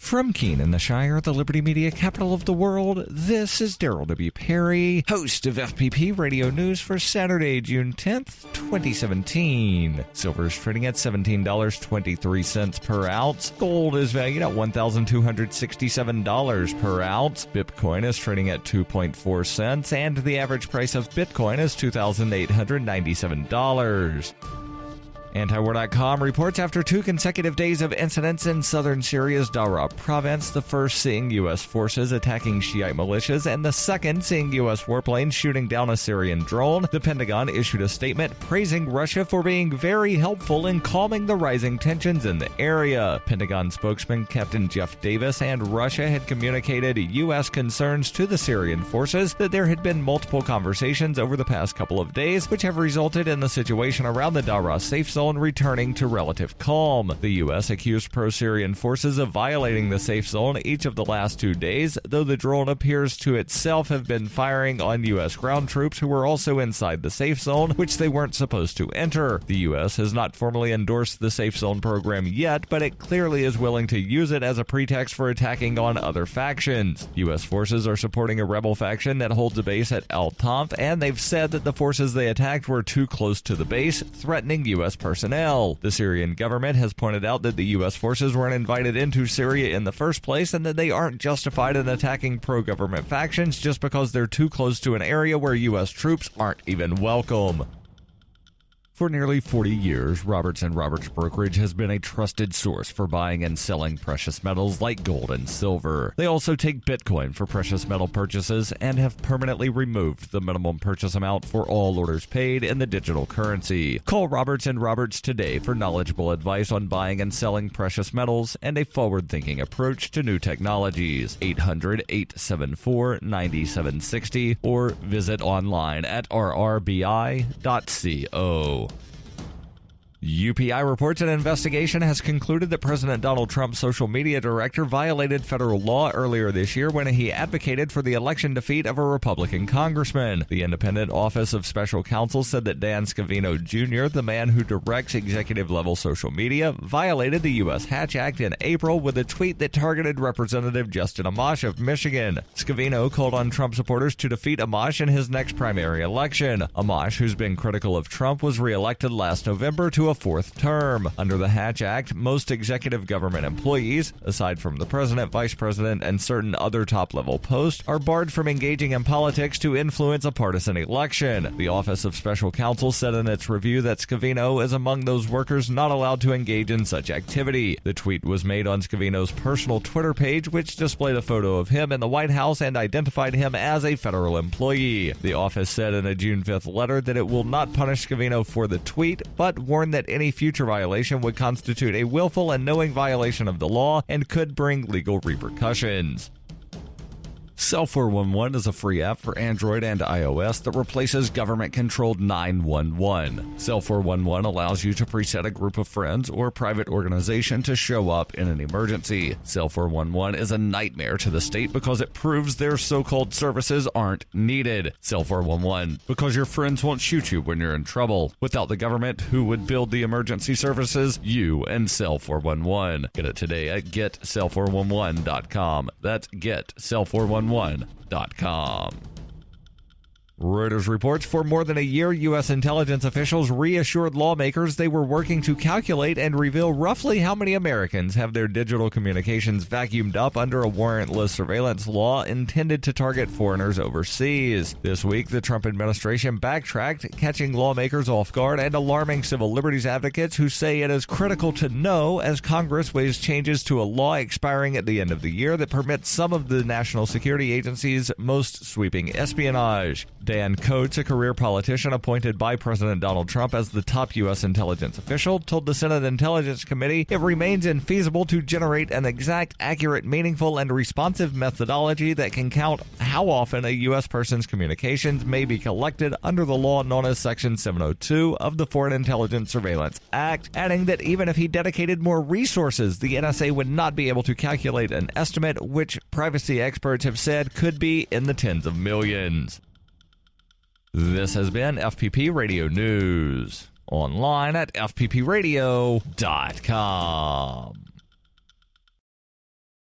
From Keene in the Shire, the Liberty Media capital of the world, this is Daryl W. Perry, host of FPP Radio News for Saturday, June 10th, 2017. Silver is trading at $17.23 per ounce. Gold is valued at $1,267 per ounce. Bitcoin is trading at 2.4 cents, and the average price of Bitcoin is $2,897. Antiwar.com reports after 2 consecutive days of incidents in southern Syria's Daraa province, the first seeing U.S. forces attacking Shiite militias and the second seeing U.S. warplanes shooting down a Syrian drone, the Pentagon issued a statement praising Russia for being very helpful in calming the rising tensions in the area. Pentagon spokesman Captain Jeff Davis and Russia had communicated U.S. concerns to the Syrian forces that there had been multiple conversations over the past couple of days, which have resulted in the situation around the Daraa safe zone returning to relative calm. The U.S. accused pro-Syrian forces of violating the safe zone each of the last 2 days, though the drone appears to itself have been firing on U.S. ground troops who were also inside the safe zone, which they weren't supposed to enter. The U.S. has not formally endorsed the safe zone program yet, but it clearly is willing to use it as a pretext for attacking on other factions. U.S. forces are supporting a rebel faction that holds a base at Al-Tanf, and they've said that the forces they attacked were too close to the base, threatening U.S. personnel. The Syrian government has pointed out that the U.S. forces weren't invited into Syria in the first place and that they aren't justified in attacking pro-government factions just because they're too close to an area where U.S. troops aren't even welcome. For nearly 40 years, Roberts & Roberts Brokerage has been a trusted source for buying and selling precious metals like gold and silver. They also take Bitcoin for precious metal purchases and have permanently removed the minimum purchase amount for all orders paid in the digital currency. Call Roberts & Roberts today for knowledgeable advice on buying and selling precious metals and a forward-thinking approach to new technologies. 800-874-9760 or visit online at rrbi.co. UPI reports an investigation has concluded that President Donald Trump's social media director violated federal law earlier this year when he advocated for the election defeat of a Republican congressman. The Independent Office of Special Counsel said that Dan Covino Jr., the man who directs executive-level social media, violated the U.S. Hatch Act in April with a tweet that targeted Representative Justin Amash of Michigan. Scavino called on Trump supporters to defeat Amash in his next primary election. Amash, who's been critical of Trump, was reelected last November to a 4th term. Under the Hatch Act, most executive government employees, aside from the president, vice president, and certain other top-level posts, are barred from engaging in politics to influence a partisan election. The Office of Special Counsel said in its review that Scavino is among those workers not allowed to engage in such activity. The tweet was made on Scavino's personal Twitter page, which displayed a photo of him in the White House and identified him as a federal employee. The office said in a June 5th letter that it will not punish Scavino for the tweet, but warned that any future violation would constitute a willful and knowing violation of the law and could bring legal repercussions. Cell 411 is a free app for Android and iOS that replaces government-controlled 911. Cell 411 allows you to preset a group of friends or private organization to show up in an emergency. Cell 411 is a nightmare to the state because it proves their so-called services aren't needed. Cell 411, because your friends won't shoot you when you're in trouble. Without the government, who would build the emergency services? You and Cell 411. Get it today at getcell411.com. That's getcell411.com. Reuters reports for more than a year, U.S. intelligence officials reassured lawmakers they were working to calculate and reveal roughly how many Americans have their digital communications vacuumed up under a warrantless surveillance law intended to target foreigners overseas. This week, the Trump administration backtracked, catching lawmakers off guard and alarming civil liberties advocates who say it is critical to know as Congress weighs changes to a law expiring at the end of the year that permits some of the National Security Agency's most sweeping espionage. Dan Coates, a career politician appointed by President Donald Trump as the top U.S. intelligence official, told the Senate Intelligence Committee it remains infeasible to generate an exact, accurate, meaningful, and responsive methodology that can count how often a U.S. person's communications may be collected under the law known as Section 702 of the Foreign Intelligence Surveillance Act, adding that even if he dedicated more resources, the NSA would not be able to calculate an estimate, which privacy experts have said could be in the tens of millions. This has been FPP Radio News, online at fppradio.com.